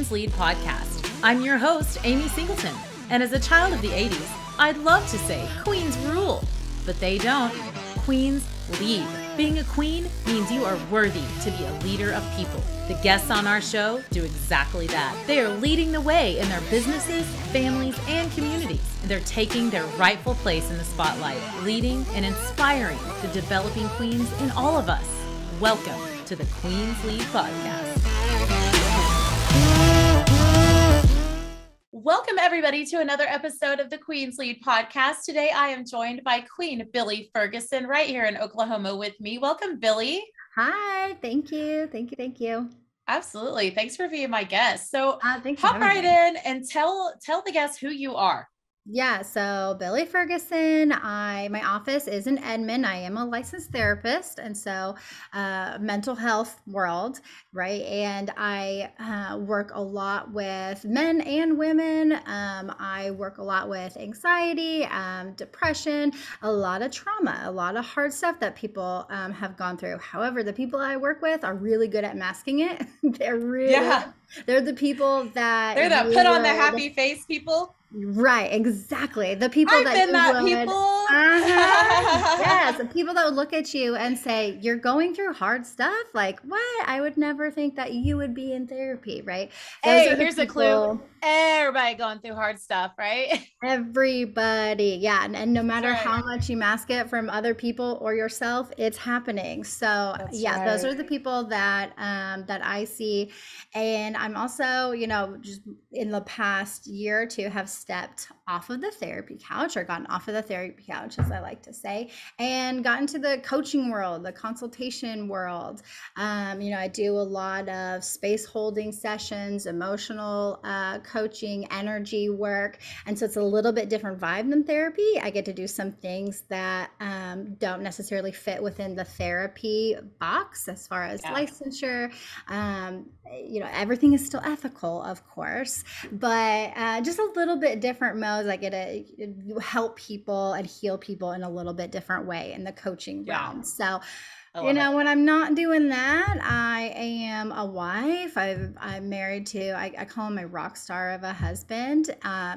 Queen's Lead podcast. I'm your host, Amy Singleton, and as a child of the 80s, I'd love to say queens rule, but they don't. Queens lead. Being a queen means you are worthy to be a leader of people. The guests on our show do exactly that. They are leading the way in their businesses, families, and communities. They're taking their rightful place in the spotlight, leading and inspiring the developing queens in all of us. Welcome to the Queen's Lead podcast. Welcome, everybody, to another episode of the Queen's Lead podcast. Today, I am joined by Queen Billie Ferguson right here in Oklahoma with me. Welcome, Billie. Hi, thank you. Absolutely. Thanks for being my guest. So hop right in and tell the guests who you are. Yeah, so Billie Ferguson, my office is in Edmond. I am a licensed therapist, and so mental health world, right? And I work a lot with men and women. I work a lot with anxiety, depression, a lot of trauma, a lot of hard stuff that people have gone through. However, the people I work with are really good at masking it. They're the people that they're the put on the happy face people. Right, exactly. The people I've been that people. Yes, the people that would look at you and say, "You're going through hard stuff." Like, what? I would never think that you would be in therapy, right? Hey, here's a clue. Everybody going through hard stuff, right? Everybody, yeah, and no matter how much you mask it from other people or yourself, it's happening. So those are the people that I see, and I'm also, just in the past year or two have stepped off of the therapy couch, or gotten off of the therapy couch, as I like to say, and got into the coaching world, the consultation world. I do a lot of space holding sessions, emotional coaching, energy work. And so it's a little bit different vibe than therapy. I get to do some things that don't necessarily fit within the therapy box as far as licensure. Everything is still ethical, of course, but just a little bit different modes. I get to help people and heal people in a little bit different way in the coaching realm. So when I'm not doing that, I am a wife. I'm married to, I call him a rock star of a husband.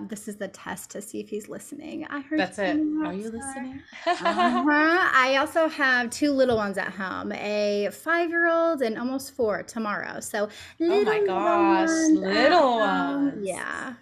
This is the test to see if he's listening. I heard that's it. Are you listening? I also have two little ones at home, a 5-year-old and almost 4 tomorrow. So little ones. Yeah.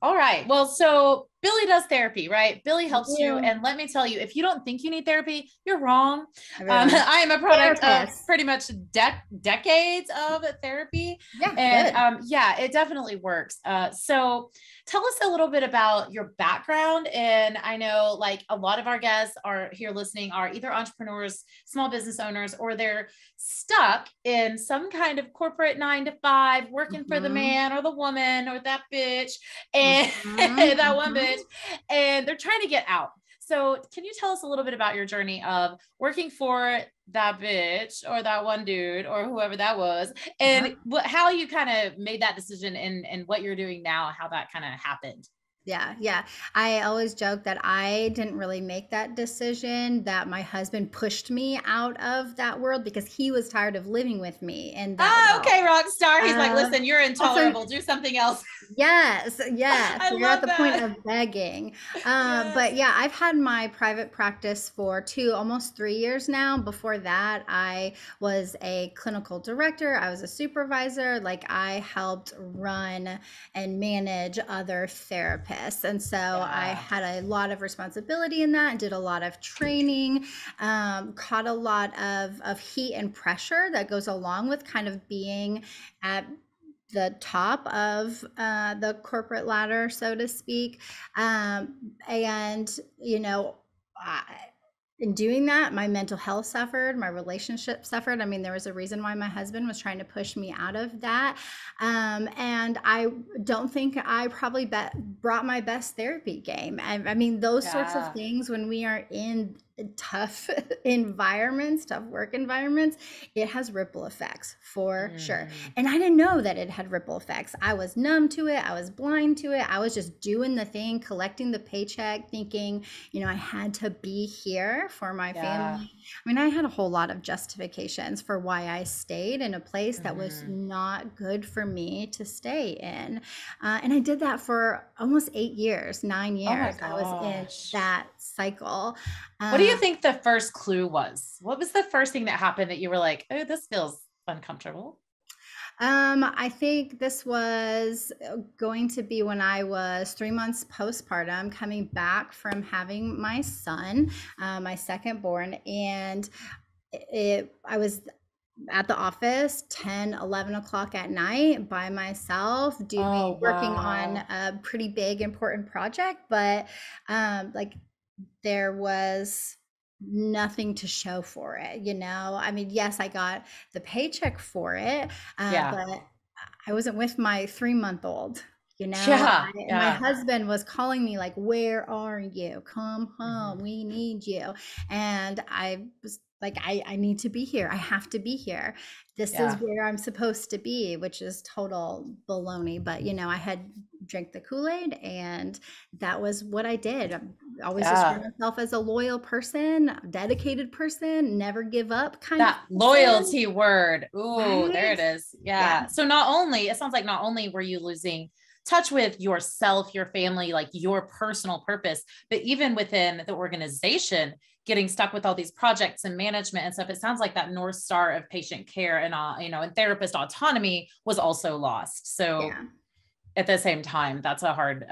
All right. Well, so Billie does therapy, right? Billie helps you. And let me tell you, if you don't think you need therapy, you're wrong. I am a product of pretty much decades of therapy. Yeah, and it definitely works. So tell us a little bit about your background. And I know like a lot of our guests are here listening are either entrepreneurs, small business owners, or they're stuck in some kind of corporate 9-to-5, working for the man or the woman or that bitch and that one bitch, and they're trying to get out. So can you tell us a little bit about your journey of working for that bitch or that one dude or whoever that was, and how you kind of made that decision and what you're doing now, how that kind of happened? Yeah. I always joke that I didn't really make that decision, that my husband pushed me out of that world because he was tired of living with me. And okay, rockstar. He's like, listen, you're intolerable. Do something else. Yes. You're at the point of begging. But yeah, I've had my private practice for almost 3 years now. Before that, I was a clinical director. I was a supervisor. Like, I helped run and manage other therapists. And so I had a lot of responsibility in that and did a lot of training, caught a lot of heat and pressure that goes along with kind of being at the top of the corporate ladder, so to speak. In doing that, my mental health suffered, my relationship suffered. I mean, there was a reason why my husband was trying to push me out of that. And I don't think I probably brought my best therapy game. I mean, those sorts of things, when we are in tough environments, tough work environments, it has ripple effects for sure. And I didn't know that it had ripple effects. I was numb to it. I was blind to it. I was just doing the thing, collecting the paycheck, thinking, I had to be here for my family. I mean, I had a whole lot of justifications for why I stayed in a place that was not good for me to stay in. And I did that for almost 8 years, 9 years. Oh my I was in that cycle. What do you think the first clue was? What was the first thing that happened that you were like, oh, this feels uncomfortable? I think this was going to be when I was 3 months postpartum, coming back from having my son, my second born. And I was at the office 10, 11 o'clock at night by myself working on a pretty big, important project. But like there was nothing to show for it, I mean, yes, I got the paycheck for it, but I wasn't with my 3-month-old. My husband was calling me like, where are you? Come home. We need you. And I was like, I need to be here. I have to be here. This is where I'm supposed to be, which is total baloney. But, I had drank the Kool-Aid, and that was what I did. I always describe myself as a loyal person, dedicated person, never give up kind that of loyalty word. Ooh, right? There it is. Yeah. So it sounds like not only were you losing touch with yourself, your family, like your personal purpose, but even within the organization, getting stuck with all these projects and management and stuff. It sounds like that North Star of patient care and, and therapist autonomy was also lost. So at the same time, that's a hard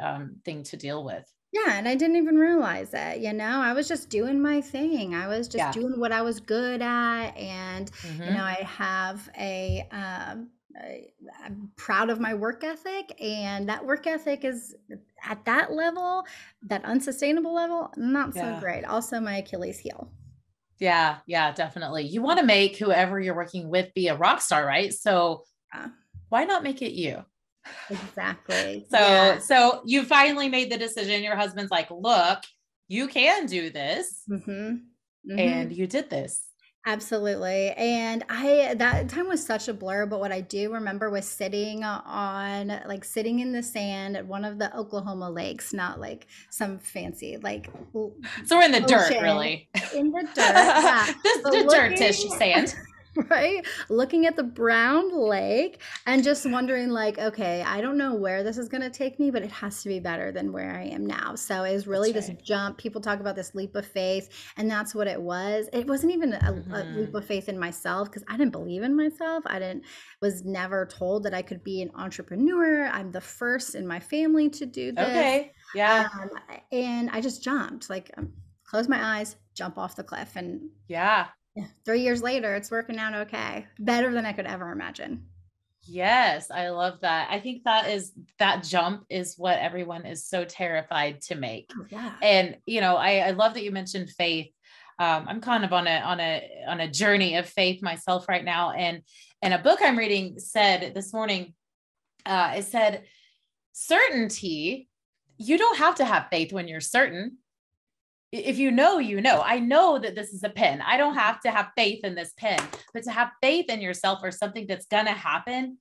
thing to deal with. Yeah, and I didn't even realize it, I was just doing my thing. I was just doing what I was good at. And, I have I'm proud of my work ethic, and that work ethic is at that level, that unsustainable level, not so great. Also my Achilles heel. Yeah, definitely. You want to make whoever you're working with be a rock star, right? So why not make it you? Exactly. So you finally made the decision. Your husband's like, look, you can do this. And you did this. Absolutely. And that time was such a blur, but what I do remember was sitting in the sand at one of the Oklahoma lakes, not like some fancy, so we're in the dirt, really. In the dirt. Yeah. the dirt-ish sand. Right? Looking at the brown lake and just wondering okay, I don't know where this is going to take me, but it has to be better than where I am now. So it was really this jump. People talk about this leap of faith, and that's what it was. It wasn't even a leap of faith in myself, because I didn't believe in myself. Was never told that I could be an entrepreneur. I'm the first in my family to do this. Okay. Yeah. And I just jumped, close my eyes, jump off the cliff. And 3 years later, it's working out okay. Better than I could ever imagine. Yes, I love that. I think that jump is what everyone is so terrified to make. And, I love that you mentioned faith. I'm kind of on a journey of faith myself right now. And a book I'm reading said this morning, it said, certainty, you don't have to have faith when you're certain. If you know, I know that this is a pen. I don't have to have faith in this pen, but to have faith in yourself or something that's going to happen,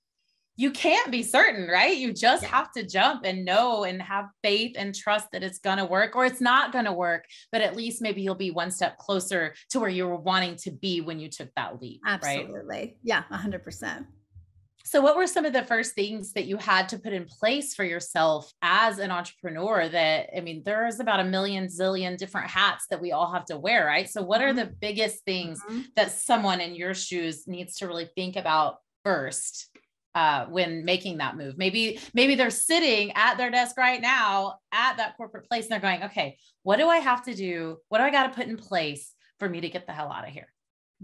you can't be certain, right? You just have to jump and know and have faith and trust that it's going to work, or it's not going to work, but at least maybe you'll be one step closer to where you were wanting to be when you took that leap. Absolutely. Right? Yeah. 100%. So what were some of the first things that you had to put in place for yourself as an entrepreneur there's about a million zillion different hats that we all have to wear, right? So what are the biggest things that someone in your shoes needs to really think about first when making that move? Maybe they're sitting at their desk right now at that corporate place and they're going, okay, what do I have to do? What do I got to put in place for me to get the hell out of here?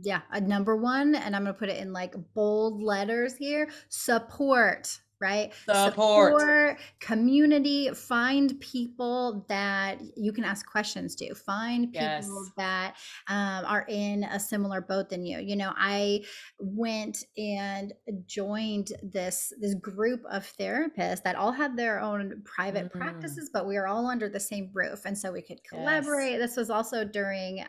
Yeah. Number one, and I'm going to put it in bold letters here, support, right? Support. Support, community, find people that you can ask questions to, find people Yes. that are in a similar boat than you. You know, I went and joined this group of therapists that all had their own private practices, but we were all under the same roof, and so we could Yes. collaborate. This was also during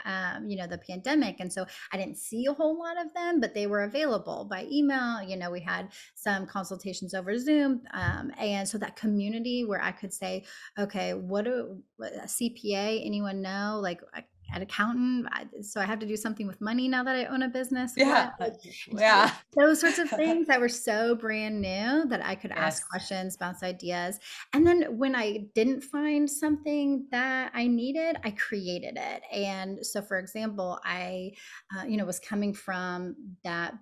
you know, the pandemic, and so I didn't see a whole lot of them, but they were available by email. You know, we had some consultations over Zoom. And so that community where I could say, okay, what do a CPA, anyone know? Like an accountant. So I have to do something with money now that I own a business. Yeah. What? Like, Yeah. those sorts of things that were so brand new that I could ask Yes. questions, bounce ideas. And then when I didn't find something that I needed, I created it. And so, for example, I, you know, was coming from that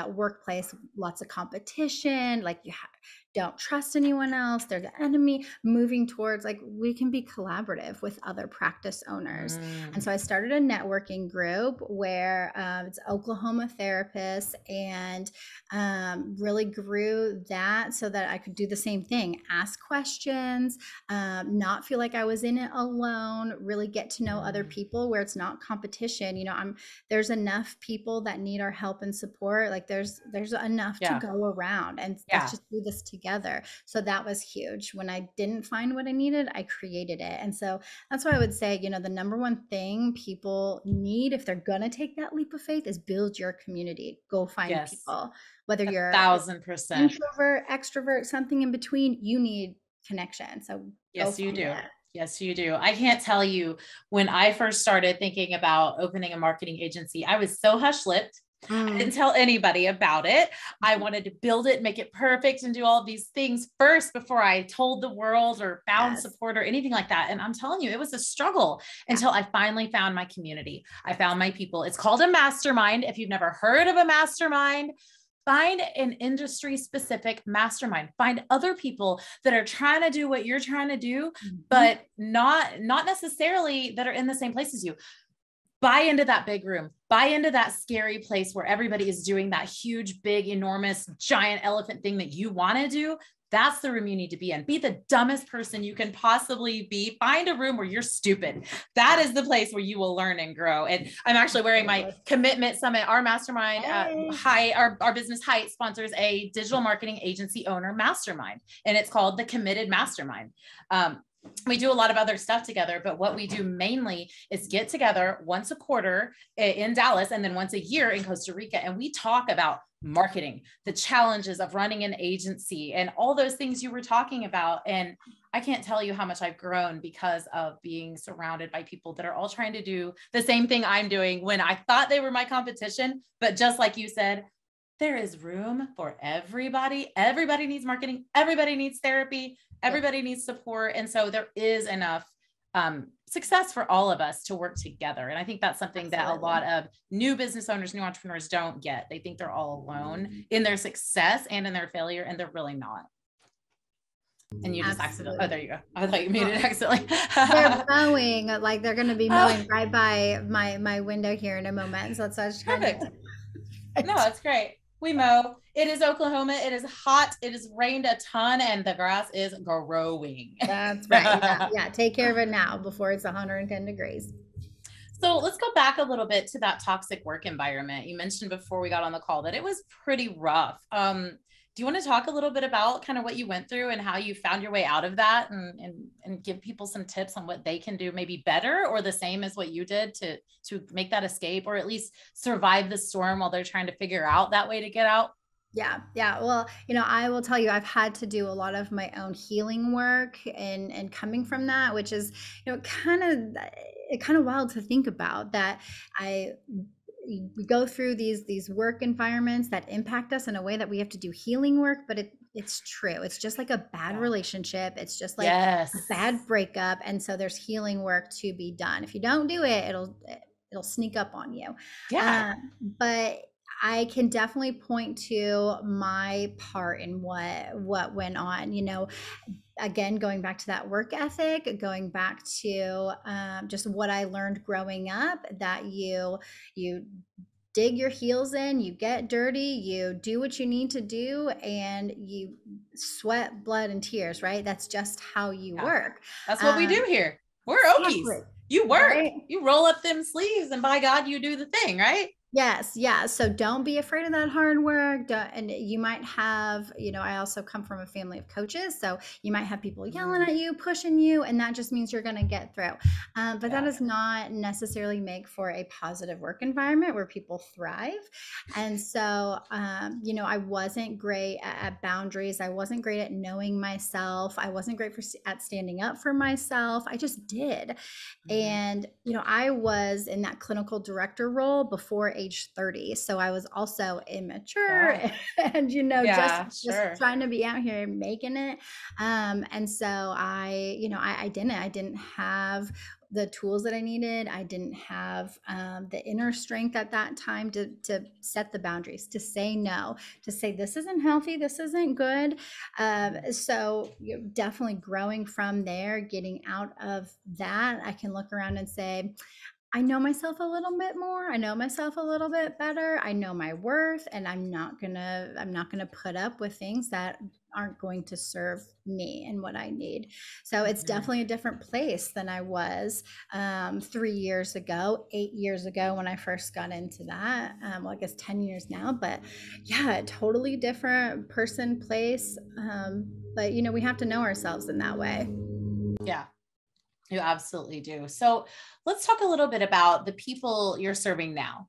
workplace, lots of competition, like don't trust anyone else. They're the enemy, moving towards like we can be collaborative with other practice owners. And so I started a networking group where it's Oklahoma therapists, and really grew that so that I could do the same thing, ask questions, not feel like I was in it alone, really get to know other people where it's not competition. You know, there's enough people that need our help and support. Like there's enough to go around, and let's just do this together. So that was huge. When I didn't find what I needed, I created it. And so that's why I would say, you know, the number one thing people need if they're going to take that leap of faith is build your community. Go find people, whether you're 1,000%. introvert, extrovert, something in between, you need connection. So yes, you do. Yes, you do. I can't tell you, when I first started thinking about opening a marketing agency, I was so hush-lipped. I didn't tell anybody about it. I wanted to build it, make it perfect, and do all these things first before I told the world or found support or anything like that. And I'm telling you, it was a struggle until I finally found my community. I found my people. It's called a mastermind. If you've never heard of a mastermind, find an industry specific mastermind. Find other people that are trying to do what you're trying to do, but not necessarily that are in the same place as you. Buy into that big room, buy into that scary place where everybody is doing that huge, big, enormous, giant elephant thing that you want to do. That's the room you need to be in. Be the dumbest person you can possibly be. Find a room where you're stupid. That is the place where you will learn and grow. And I'm actually wearing my Commitment Summit. Our mastermind, our business Height sponsors a digital marketing agency owner mastermind, and it's called the Committed Mastermind. We do a lot of other stuff together, but what we do mainly is get together once a quarter in Dallas and then once a year in Costa Rica. And we talk about marketing, the challenges of running an agency, and all those things you were talking about. And I can't tell you how much I've grown because of being surrounded by people that are all trying to do the same thing I'm doing when I thought they were my competition. But just like you said, there is room for everybody. Everybody needs marketing. Everybody needs therapy. Everybody needs support. And so there is enough success for all of us to work together. And I think that's something that a lot of new business owners, new entrepreneurs don't get. They think they're all alone in their success and in their failure, and they're really not. And you just accidentally, oh, there you go. I thought you muted it accidentally. They're mowing, like they're going to be mowing right by my window here in a moment. So that's what I was trying to. No, that's great. We mow. It is Oklahoma. It is hot. It has rained a ton, and the grass is growing. That's right. Yeah. Take care of it now before it's 110 degrees. So let's go back a little bit to that toxic work environment. You mentioned before we got on the call that it was pretty rough. Do you want to talk a little bit about kind of what you went through and how you found your way out of that, and give people some tips on what they can do maybe better or the same as what you did to make that escape, or at least survive the storm while they're trying to figure out that way to get out? Yeah. Well, you know, I will tell you, I've had to do a lot of my own healing work and coming from that, which is, you know, kind of wild to think about that. We go through these work environments that impact us in a way that we have to do healing work, but it's true. It's just like a bad relationship. It's just like a bad breakup. And so there's healing work to be done. If you don't do it, it'll sneak up on you. But I can definitely point to my part in what went on, you know. Again, going back to that work ethic, going back to just what I learned growing up, that you dig your heels in, you get dirty, you do what you need to do, and you sweat, blood, and tears, right? That's just how you work. That's what we do here. We're Okies. You work, right? You roll up them sleeves, and by God, you do the thing, right? Yes. Yeah. So don't be afraid of that hard work. And you might have, I also come from a family of coaches. So you might have people yelling at you, pushing you, and that just means you're going to get through. But that does not necessarily make for a positive work environment where people thrive. And so, I wasn't great at boundaries. I wasn't great at knowing myself. I wasn't great at standing up for myself. I just did. And, I was in that clinical director role before age 30. So I was also immature and, just trying to be out here making it. And so I didn't have the tools that I needed. I didn't have the inner strength at that time to set the boundaries, to say no, to say this isn't healthy, this isn't good. So definitely growing from there, getting out of that, I can look around and say, I know myself a little bit more. I know myself a little bit better. I know my worth, and I'm not gonna put up with things that aren't going to serve me and what I need. So it's definitely a different place than I was 3 years ago, 8 years ago when I first got into that. Well, I guess 10 years now, but yeah, totally different person, place. But we have to know ourselves in that way. Yeah. You absolutely do. So let's talk a little bit about the people you're serving now.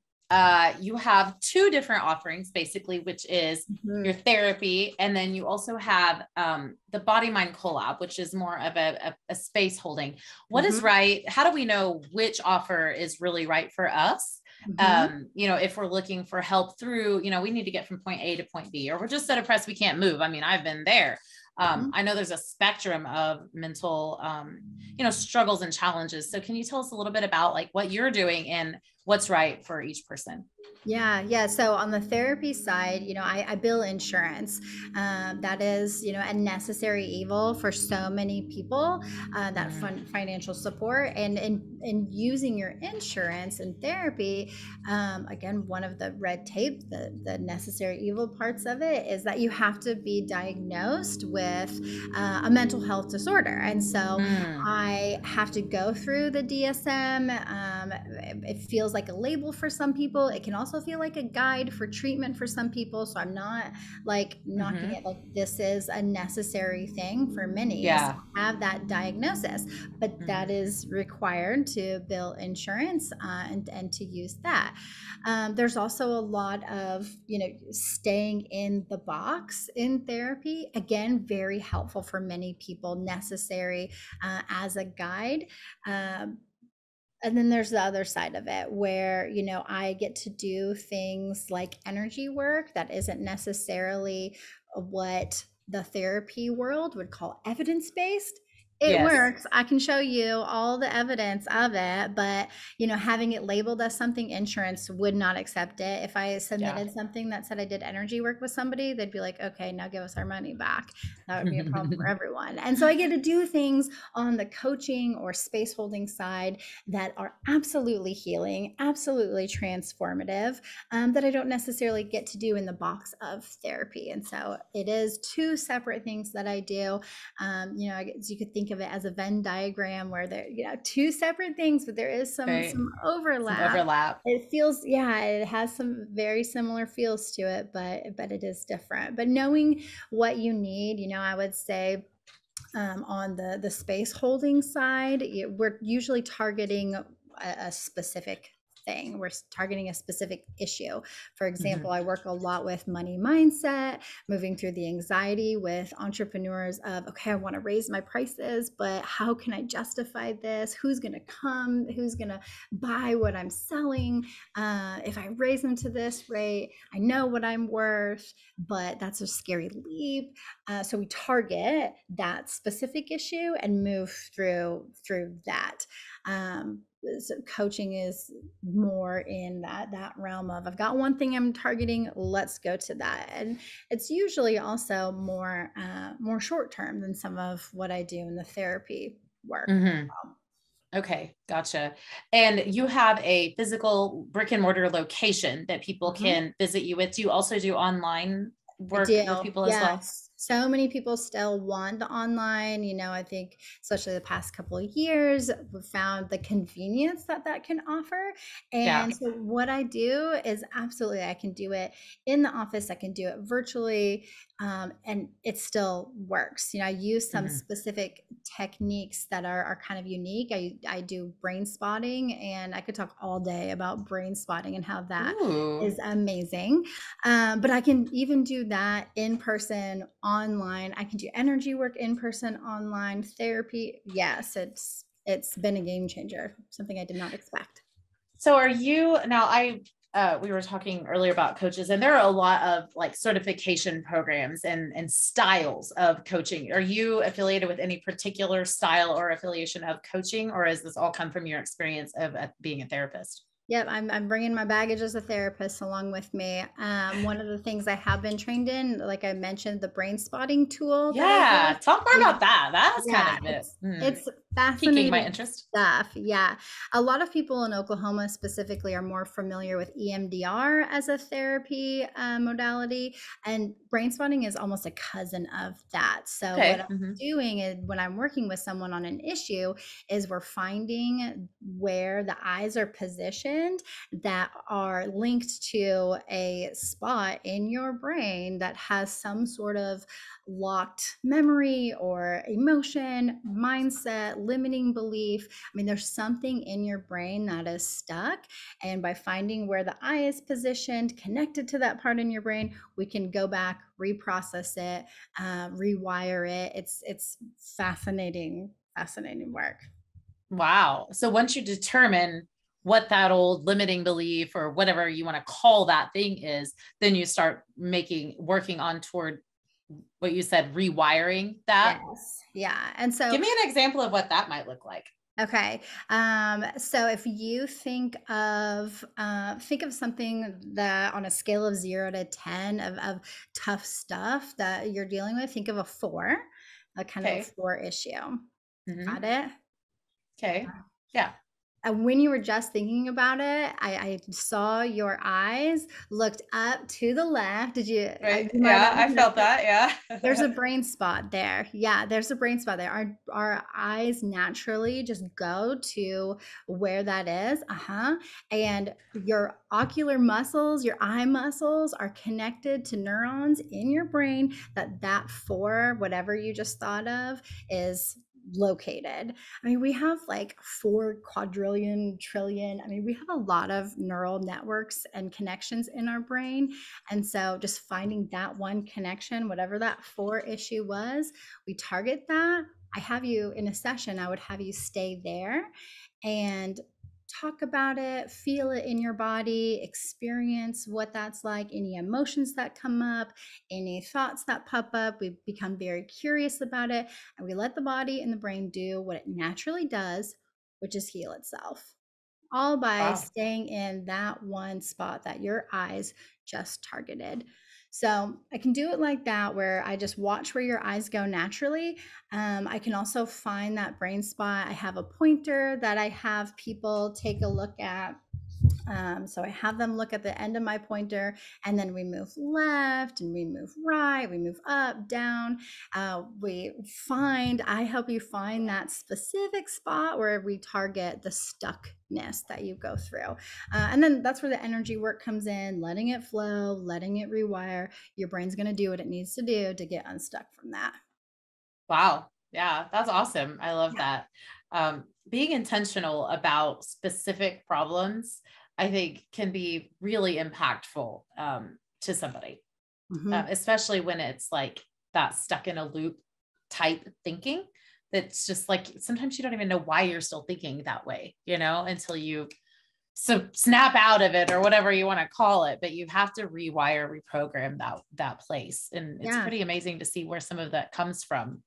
You have two different offerings, basically, which is your therapy. And then you also have the Body Mind Collab, which is more of a space holding. What is right? How do we know which offer is really right for us? If we're looking for help through, we need to get from point A to point B, or we're just so depressed we can't move. I mean, I've been there. I know there's a spectrum of mental, struggles and challenges. So can you tell us a little bit about like what you're doing and what's right for each person? Yeah. So on the therapy side, I bill insurance. That is, a necessary evil for so many people, that financial support, and using your insurance in therapy. Again, one of the red tape, the necessary evil parts of it is that you have to be diagnosed with a mental health disorder. And so I have to go through the DSM. It feels like a label for some people. It can also feel like a guide for treatment for some people. So I'm not like knocking it, like this is a necessary thing for many to have that diagnosis, but that is required to bill insurance and to use that. There's also a lot of, staying in the box in therapy. Again, very helpful for many people, necessary as a guide. And then there's the other side of it where, I get to do things like energy work that isn't necessarily what the therapy world would call evidence-based. It works. I can show you all the evidence of it, but having it labeled as something, insurance would not accept it. If I submitted something that said I did energy work with somebody, they'd be like, okay, now give us our money back. That would be a problem for everyone. And so I get to do things on the coaching or space holding side that are absolutely healing, absolutely transformative, that I don't necessarily get to do in the box of therapy. And so it is two separate things that I do. You could think of it as a Venn diagram where there, two separate things, but there is some overlap. It feels, it has some very similar feels to it, but it is different. But knowing what you need, I would say, on the space holding side, we're usually targeting a specific thing. We're targeting a specific issue. For example, I work a lot with money mindset, moving through the anxiety with entrepreneurs of, okay, I want to raise my prices, but how can I justify this? Who's going to come? Who's going to buy what I'm selling? If I raise them to this rate, I know what I'm worth, but that's a scary leap. So we target that specific issue and move through that. So coaching is more in that realm of, I've got one thing I'm targeting, let's go to that. And it's usually also more short term than some of what I do in the therapy work. Okay, gotcha. And you have a physical brick and mortar location that people can visit you with. Do you also do online I work do. with people as well? Yes. So many people still want the online. I think especially the past couple of years, we've found the convenience that that can offer. Yeah. And so what I do is absolutely, I can do it in the office. I can do it virtually. And it still works. I use some specific techniques that are kind of unique. I do brain spotting, and I could talk all day about brain spotting and how that is amazing. But I can even do that in person, online. I can do energy work in person, online therapy. Yes, it's been a game changer, something I did not expect. So are you now, we were talking earlier about coaches, and there are a lot of like certification programs and styles of coaching. Are you affiliated with any particular style or affiliation of coaching, or has this all come from your experience of being a therapist? Yep, I'm bringing my baggage as a therapist along with me. One of the things I have been trained in, like I mentioned, the brain spotting tool that I Yeah, use. talk more about that. That's Yeah, kind of it's piquing my fascinating interest. stuff. Yeah. A lot of people in Oklahoma specifically are more familiar with EMDR as a therapy modality, and brain spotting is almost a cousin of that. So what Okay. I'm doing is when I'm working with someone on an issue is we're finding where the eyes are positioned that are linked to a spot in your brain that has some sort of locked memory or emotion, mindset, limiting belief. I mean, there's something in your brain that is stuck. And by finding where the eye is positioned, connected to that part in your brain, we can go back, reprocess it, rewire it. It's fascinating, fascinating work. Wow. So once you determine what that old limiting belief or whatever you want to call that thing is, then you start working on toward what you said, rewiring that. Yes. Yeah. And so Give me an example of what that might look like. okay. So if you think of something that on a scale of 0 to 10 of tough stuff that you're dealing with, think of a 4, a kind of a Okay. 4 issue. Mm-hmm. Got it? Okay. Yeah. And when you were just thinking about it, I saw your eyes looked up to the left. Did you? Right. You might Yeah. not I have felt noticed. that. There's Yeah. a brain spot there. Yeah, there's a brain spot there. Our eyes naturally just go to where that is. And your ocular muscles, your eye muscles are connected to neurons in your brain that for whatever you just thought of is located. I mean, we have like 4 quadrillion trillion. I mean, we have a lot of neural networks and connections in our brain. And so just finding that one connection, whatever that 4 issue was, we target that. I have you in a session, I would have you stay there and talk about it, feel it in your body, experience what that's like, any emotions that come up, any thoughts that pop up. We become very curious about it, and we let the body and the brain do what it naturally does, which is heal itself, all by Wow. staying in that one spot that your eyes just targeted. So I can do it like that, where I just watch where your eyes go naturally. I can also find that brain spot. I have a pointer that I have people take a look at. So I have them look at the end of my pointer, and then we move left and we move right, we move up, down. I help you find that specific spot where we target the stuckness that you go through. And then that's where the energy work comes in, letting it flow, letting it rewire. Your brain's going to do what it needs to do to get unstuck from that. Wow. Yeah. That's awesome. I love Yeah. that. Being intentional about specific problems, I think can be really impactful to somebody, especially when it's like that stuck in a loop type thinking. That's just like, sometimes you don't even know why you're still thinking that way, until you snap out of it or whatever you want to call it, but you have to reprogram that place. And it's Yeah. pretty amazing to see where some of that comes from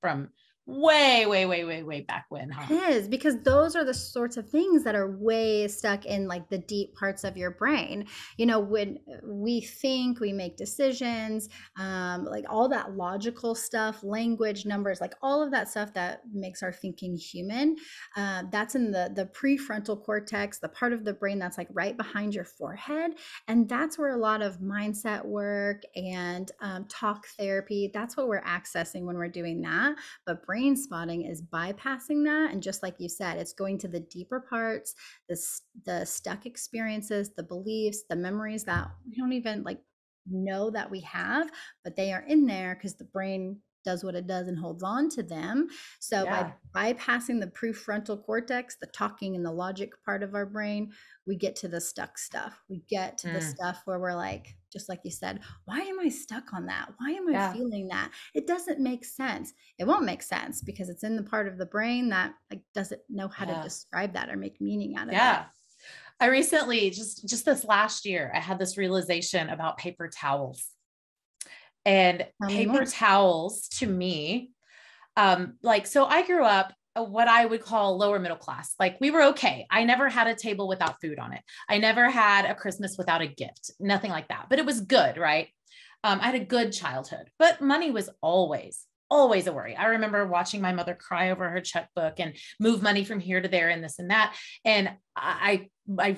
way back when, huh? It is, because those are the sorts of things that are way stuck in like the deep parts of your brain. You know, when we think, we make decisions, like all that logical stuff, language, numbers, like all of that stuff that makes our thinking human. That's in the prefrontal cortex, the part of the brain that's like right behind your forehead. And that's where a lot of mindset work and talk therapy, that's what we're accessing when we're doing that. But brain spotting is bypassing that. And just like you said, it's going to the deeper parts, the stuck experiences, the beliefs, the memories that we don't even like know that we have, but they are in there because the brain does what it does and holds on to them. So by bypassing the prefrontal cortex, the talking and the logic part of our brain, we get to the stuck stuff. We get to the stuff where we're like, just like you said, why am I stuck on that? Why am I feeling that? It doesn't make sense. It won't make sense because it's in the part of the brain that like doesn't know how to describe that or make meaning out of it. I recently, just this last year, I had this realization about paper towels. And paper towels to me, like, so I grew up what I would call lower middle class. Like we were okay. I never had a table without food on it. I never had a Christmas without a gift, nothing like that, but it was good, right? I had a good childhood, but money was always a worry. I remember watching my mother cry over her checkbook and move money from here to there and this and that. And I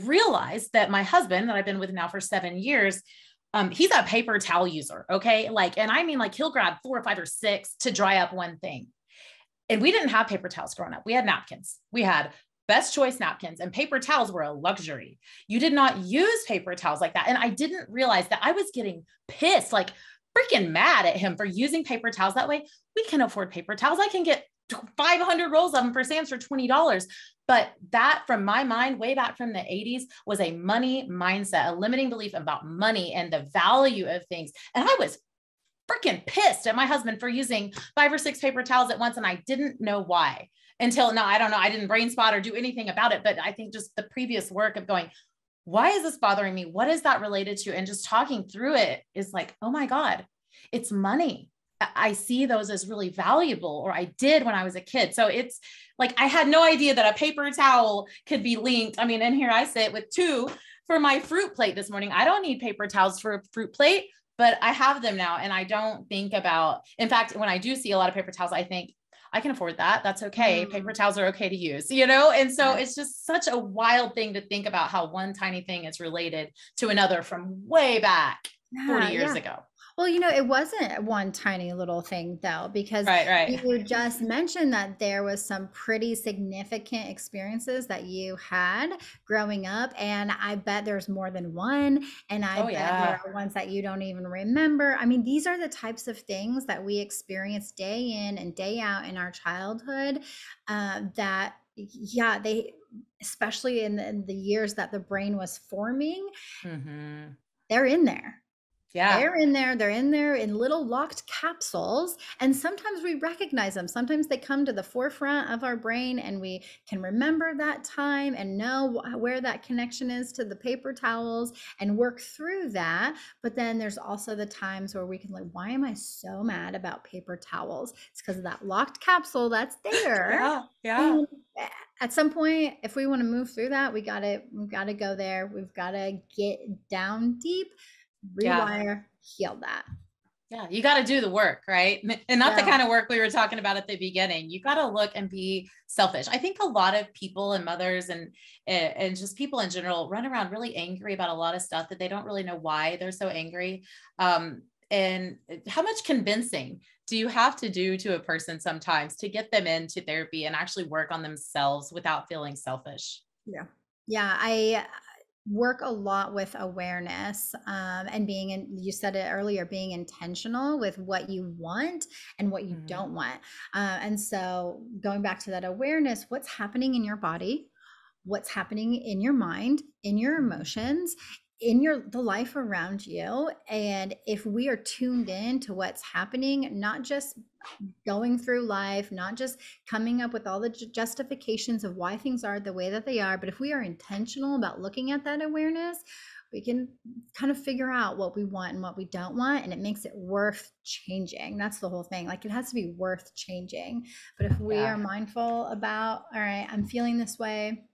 realized that my husband that I've been with now for 7 years, he's a paper towel user. Okay. Like, and I mean, like he'll grab 4 or 5 or 6 to dry up one thing. And we didn't have paper towels growing up. We had napkins. We had best choice napkins, and paper towels were a luxury. You did not use paper towels like that. And I didn't realize that I was getting pissed, like freaking mad at him for using paper towels that way. We can afford paper towels. I can get 500 rolls of them for Sam's for $20. But that, from my mind, way back from the 80s, was a money mindset, a limiting belief about money and the value of things. And I was freaking pissed at my husband for using 5 or 6 paper towels at once. And I didn't know why until now. I don't know. I didn't brain spot or do anything about it, but I think just the previous work of going, why is this bothering me? What is that related to? And just talking through it is like, oh my God, it's money. I see those as really valuable, or I did when I was a kid. So it's like, I had no idea that a paper towel could be linked. I mean, and here I sit with 2 for my fruit plate this morning. I don't need paper towels for a fruit plate, but I have them now. And I don't think about, in fact, when I do see a lot of paper towels, I think I can afford that. That's okay. Paper towels are okay to use, you know? And so it's just such a wild thing to think about how one tiny thing is related to another from way back 40 years ago. Well, you know, it wasn't one tiny little thing though, because you just mentioned that there was some pretty significant experiences that you had growing up. And I bet there's more than one. And I bet there are ones that you don't even remember. I mean, these are the types of things that we experience day in and day out in our childhood that, they, especially in the years that the brain was forming, they're in there. They're in there. They're in there in little locked capsules. And sometimes we recognize them. Sometimes they come to the forefront of our brain and we can remember that time and know where that connection is to the paper towels and work through that. But then there's also the times where we can like, why am I so mad about paper towels? It's because of that locked capsule that's there. And at some point, if we want to move through that, we've got to go there. We've got to get down deep, rewire, heal that. Yeah, you got to do the work, right? And not the kind of work we were talking about at the beginning. You got to look and be selfish. I think a lot of people and mothers and just people in general run around really angry about a lot of stuff that they don't really know why they're so angry. And how much convincing do you have to do to a person sometimes to get them into therapy and actually work on themselves without feeling selfish? Yeah. I work a lot with awareness and you said it earlier, being intentional with what you want and what you don't want. And so going back to that awareness, what's happening in your body, what's happening in your mind, in your emotions, in the life around you. And if we are tuned in to what's happening, not just going through life, not just coming up with all the justifications of why things are the way that they are, but if we are intentional about looking at that awareness, we can kind of figure out what we want and what we don't want, and it makes it worth changing. That's the whole thing. Like, it has to be worth changing. But if we are mindful about, all right, I'm feeling this way,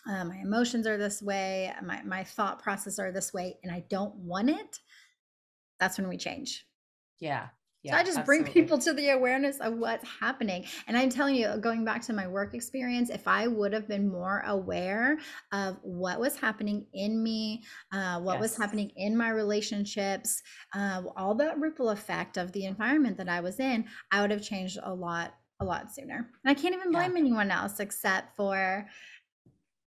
my emotions are this way, my thought process are this way, and I don't want it, that's when we change. Yeah. So I just bring people to the awareness of what's happening. And I'm telling you, going back to my work experience, if I would have been more aware of what was happening in me, what was happening in my relationships, all the ripple effect of the environment that I was in, I would have changed a lot sooner. And I can't even blame anyone else except for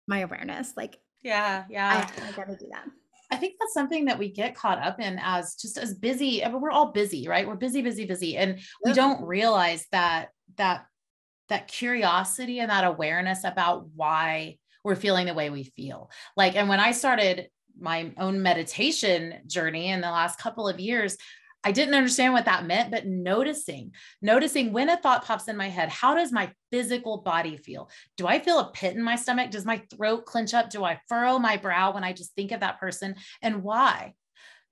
my awareness. Like, I got to do that. I think that's something that we get caught up in as just as busy. I mean, we're all busy, right? We're busy, busy, busy. And we don't realize that curiosity and that awareness about why we're feeling the way we feel. Like, and when I started my own meditation journey in the last couple of years, I didn't understand what that meant, but noticing when a thought pops in my head, how does my physical body feel? Do I feel a pit in my stomach? Does my throat clench up? Do I furrow my brow when I just think of that person, and why?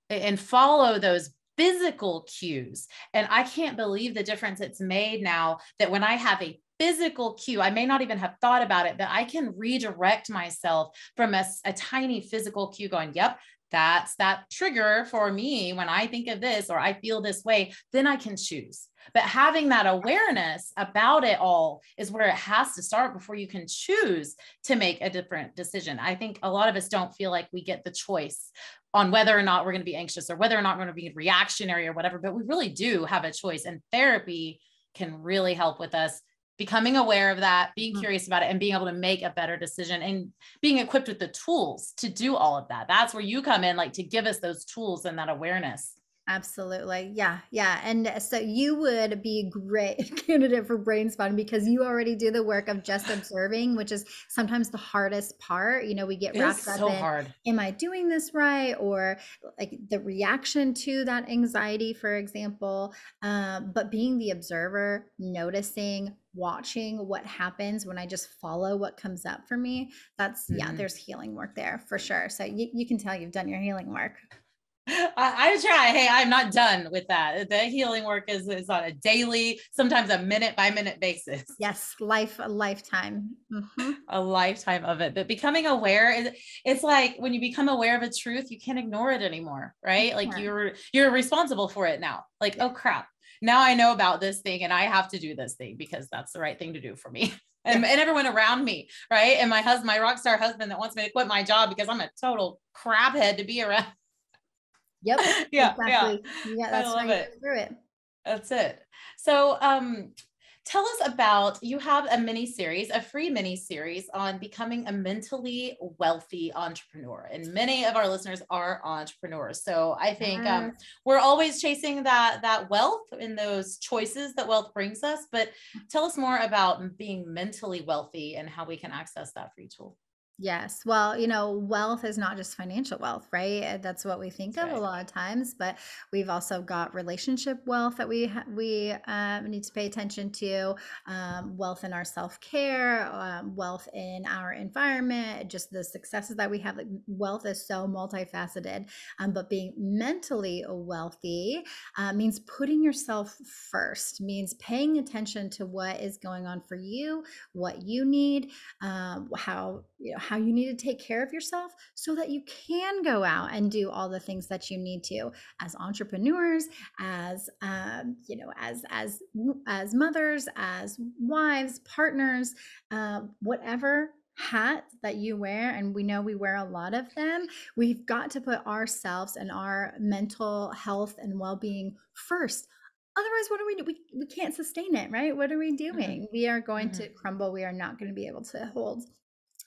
And follow those physical cues. And I can't believe the difference it's made now that when I have a physical cue, I may not even have thought about it, but I can redirect myself from a tiny physical cue going, yep, that's that trigger for me when I think of this or I feel this way, then I can choose. But having that awareness about it all is where it has to start before you can choose to make a different decision. I think a lot of us don't feel like we get the choice on whether or not we're going to be anxious or whether or not we're going to be reactionary or whatever, but we really do have a choice, and therapy can really help with us becoming aware of that, being curious about it, and being able to make a better decision and being equipped with the tools to do all of that. That's where you come in, like to give us those tools and that awareness. Absolutely. Yeah. Yeah. And so you would be a great candidate for brain spotting because you already do the work of just observing, which is sometimes the hardest part. You know, we get wrapped up in, am I doing this right? Or like the reaction to that anxiety, for example. But being the observer, noticing, watching what happens when I just follow what comes up for me, that's, there's healing work there for sure. So you can tell you've done your healing work. I try. Hey, I'm not done with that. The healing work is on a daily, sometimes a minute by minute basis. Yes. A lifetime. A lifetime of it. But becoming aware it's like when you become aware of a truth, you can't ignore it anymore, right? Like you're responsible for it now. Like, oh crap, now I know about this thing and I have to do this thing because that's the right thing to do for me. And everyone around me, right? And my husband, my rock star husband that wants me to quit my job because I'm a total craphead to be around. Yep. Exactly. Yeah, that's why you go through it. That's it. So tell us about, you have a free mini series on becoming a mentally wealthy entrepreneur. And many of our listeners are entrepreneurs. So I think we're always chasing that wealth and those choices that wealth brings us. But tell us more about being mentally wealthy and how we can access that free tool. Yes. Well, you know, wealth is not just financial wealth, right? That's what we think of a lot of times, but we've also got relationship wealth that we need to pay attention to, wealth in our self-care, wealth in our environment, just the successes that we have. Like, wealth is so multifaceted, but being mentally wealthy means putting yourself first, means paying attention to what is going on for you, what you need, how you need to take care of yourself so that you can go out and do all the things that you need to as entrepreneurs, as as mothers, as wives, partners, whatever hat that you wear, and we know we wear a lot of them, we've got to put ourselves and our mental health and well-being first. Otherwise, what do we do? We can't sustain it, right? What are we doing? We are going to crumble. We are not going to be able to hold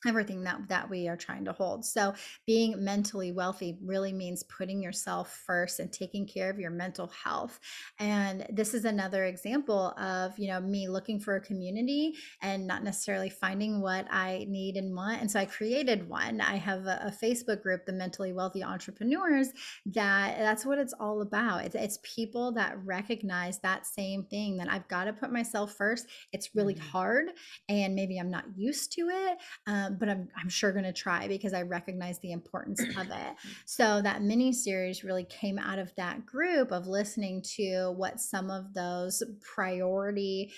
everything that we are trying to hold. So being mentally wealthy really means putting yourself first and taking care of your mental health. And this is another example of, me looking for a community and not necessarily finding what I need and want. And so I created one. I have a Facebook group, the Mentally Wealthy Entrepreneurs, that's what it's all about. It's people that recognize that same thing, that I've got to put myself first. It's really hard and maybe I'm not used to it. but I'm sure going to try because I recognize the importance of it. So that mini series really came out of that group of listening to what some of those priority,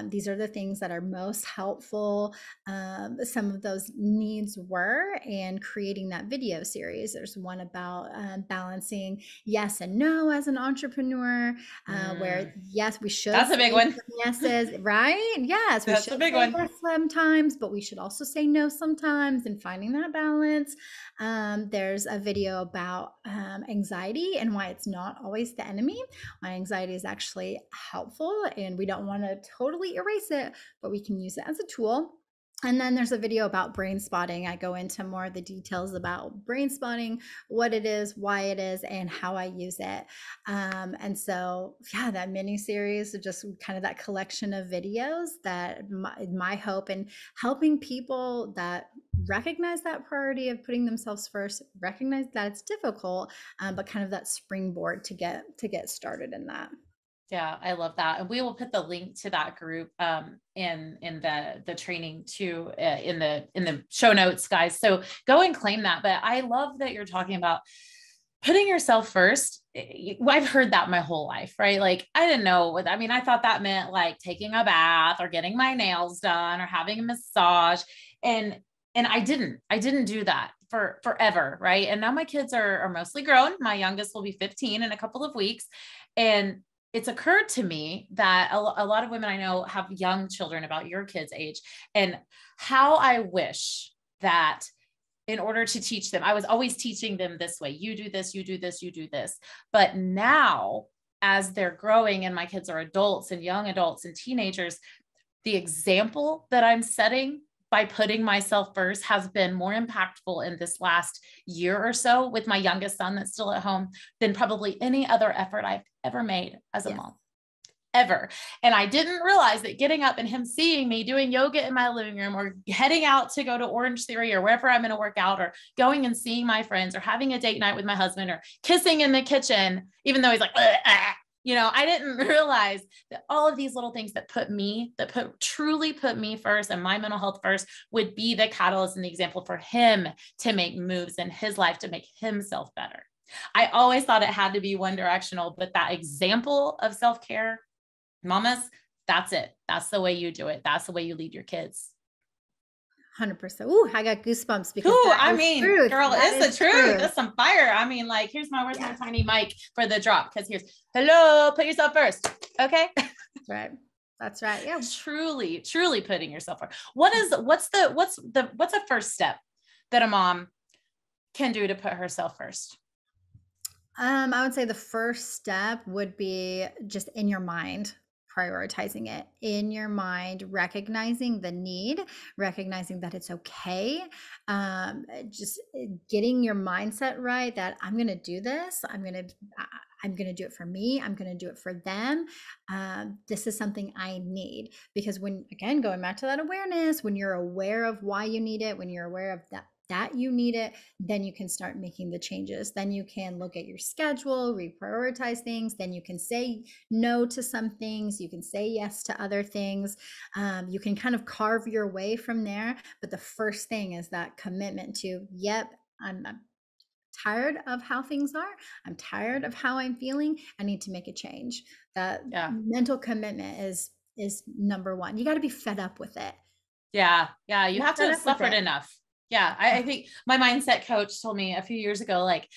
these are the things that are most helpful, some of those needs were, and creating that video series. There's one about balancing yes and no as an entrepreneur, where yes, we should. That's a big one. Yeses, right? Yes, that's a big one. Yes sometimes, but we should also say no sometimes, and finding that balance. There's a video about anxiety and why it's not always the enemy. Why anxiety is actually helpful, and we don't want to totally erase it, but we can use it as a tool. And then there's a video about brain spotting. I go into more of the details about brain spotting, what it is, why it is, and how I use it. And so, yeah, that mini series, just kind of that collection of videos, that my hope in helping people that recognize that priority of putting themselves first, recognize that it's difficult, but kind of that springboard to get started in that. Yeah, I love that. And we will put the link to that group in the training too, in the show notes, guys. So go and claim that. But I love that you're talking about putting yourself first. I've heard that my whole life, right? Like, I didn't know what, I mean, I thought that meant like taking a bath or getting my nails done or having a massage. And I didn't do that for forever. Right. And now my kids are mostly grown. My youngest will be 15 in a couple of weeks. And it's occurred to me that a lot of women I know have young children about your kids' age, and how I wish that in order to teach them, I was always teaching them this way, you do this, you do this, you do this. But now as they're growing and my kids are adults and young adults and teenagers, the example that I'm setting by putting myself first has been more impactful in this last year or so with my youngest son that's still at home than probably any other effort I've ever made as a mom, ever. And I didn't realize that getting up and him seeing me doing yoga in my living room, or heading out to go to Orange Theory or wherever I'm going to work out, or going and seeing my friends, or having a date night with my husband, or kissing in the kitchen, even though he's like, I didn't realize that all of these little things that truly put me first and my mental health first would be the catalyst and the example for him to make moves in his life to make himself better. I always thought it had to be one directional, but that example of self-care, mamas, that's it. That's the way you do it. That's the way you lead your kids. 100%. Ooh, I got goosebumps because truth. Girl, it's the truth. That's some fire. I mean, like, where's my tiny mic for the drop? Because here's, hello, put yourself first. Okay. That's right. Yeah. Truly putting yourself first. What's a first step that a mom can do to put herself first? I would say the first step would be just in your mind, prioritizing it in your mind, recognizing the need, recognizing that it's okay. Just getting your mindset right that I'm going to do this. I'm going to do it for me. I'm going to do it for them. This is something I need, because when, again, going back to that awareness, when you're aware of why you need it, when you're aware of that you need it, then you can start making the changes. Then you can look at your schedule, reprioritize things. Then you can say no to some things. You can say yes to other things. You can kind of carve your way from there. But the first thing is that commitment to, yep, I'm tired of how things are. I'm tired of how I'm feeling. I need to make a change. That mental commitment is number one. You got to be fed up with it. Yeah. You have to have suffered enough. Yeah. I think my mindset coach told me a few years ago, like,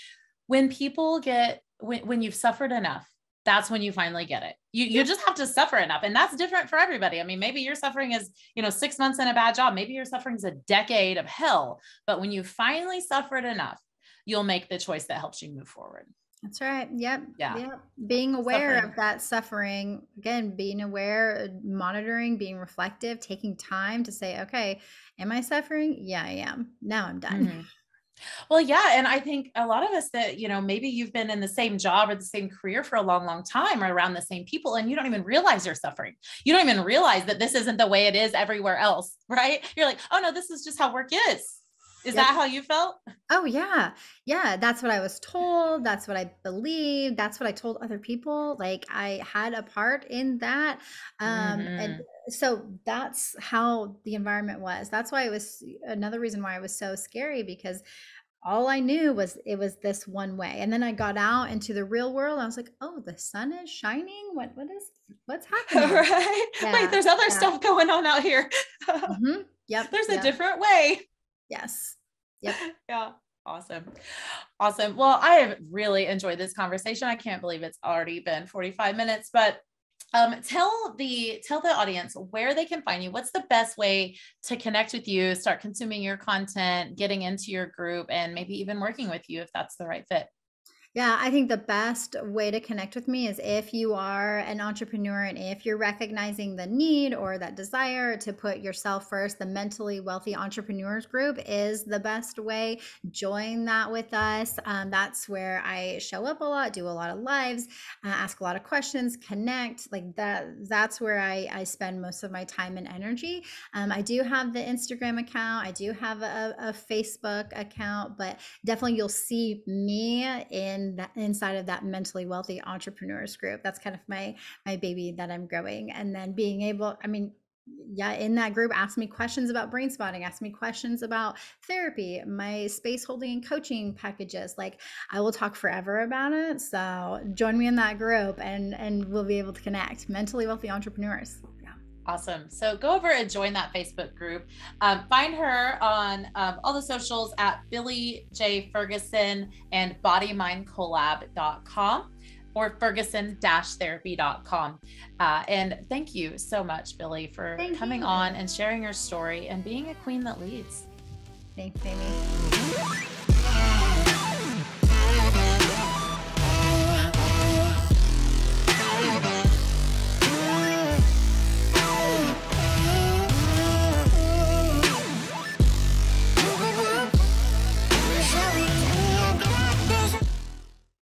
when you've suffered enough, that's when you finally get it. You just have to suffer enough. And that's different for everybody. I mean, maybe your suffering is, 6 months in a bad job. Maybe your suffering is a decade of hell. But when you finally suffered enough, you'll make the choice that helps you move forward. That's right. Yep. Being aware of that suffering, again, being aware, monitoring, being reflective, taking time to say, okay, am I suffering? Yeah, I am. Now I'm done. Mm-hmm. Well, yeah. And I think a lot of us that, maybe you've been in the same job or the same career for a long, long time, or around the same people, and you don't even realize you're suffering. You don't even realize that this isn't the way it is everywhere else, right? You're like, oh no, this is just how work is. Is that how you felt? Oh yeah. Yeah. That's what I was told. That's what I believed. That's what I told other people. Like I had a part in that. And so that's how the environment was. That's why it was another reason why it was so scary, because all I knew was it was this one way. And then I got out into the real world. I was like, oh, the sun is shining. What's happening? Right. Yeah, Wait, there's other stuff going on out here. Yep. There's a different way. Yes. Yep. Yeah. Awesome. Awesome. Well, I have really enjoyed this conversation. I can't believe it's already been 45 minutes, but tell the audience where they can find you. What's the best way to connect with you, start consuming your content, getting into your group, and maybe even working with you if that's the right fit? Yeah, I think the best way to connect with me is if you are an entrepreneur and if you're recognizing the need or that desire to put yourself first. The Mentally Wealthy Entrepreneurs Group is the best way. Join that with us. That's where I show up a lot, do a lot of lives, ask a lot of questions, connect like that. That's where I spend most of my time and energy. I do have the Instagram account. I do have a Facebook account, but definitely you'll see me inside of that Mentally Wealthy Entrepreneurs Group. That's kind of my baby that I'm growing. And then being able, I mean, yeah, in that group, ask me questions about brain spotting, ask me questions about therapy, my space holding and coaching packages. Like I will talk forever about it. So join me in that group and we'll be able to connect. Mentally Wealthy Entrepreneurs. Awesome. So go over and join that Facebook group. Find her on all the socials at Billie J. Ferguson and bodymindcollab.com or ferguson-therapy.com. And thank you so much, Billie, for coming on and sharing your story and being a queen that leads. Thanks, Amy.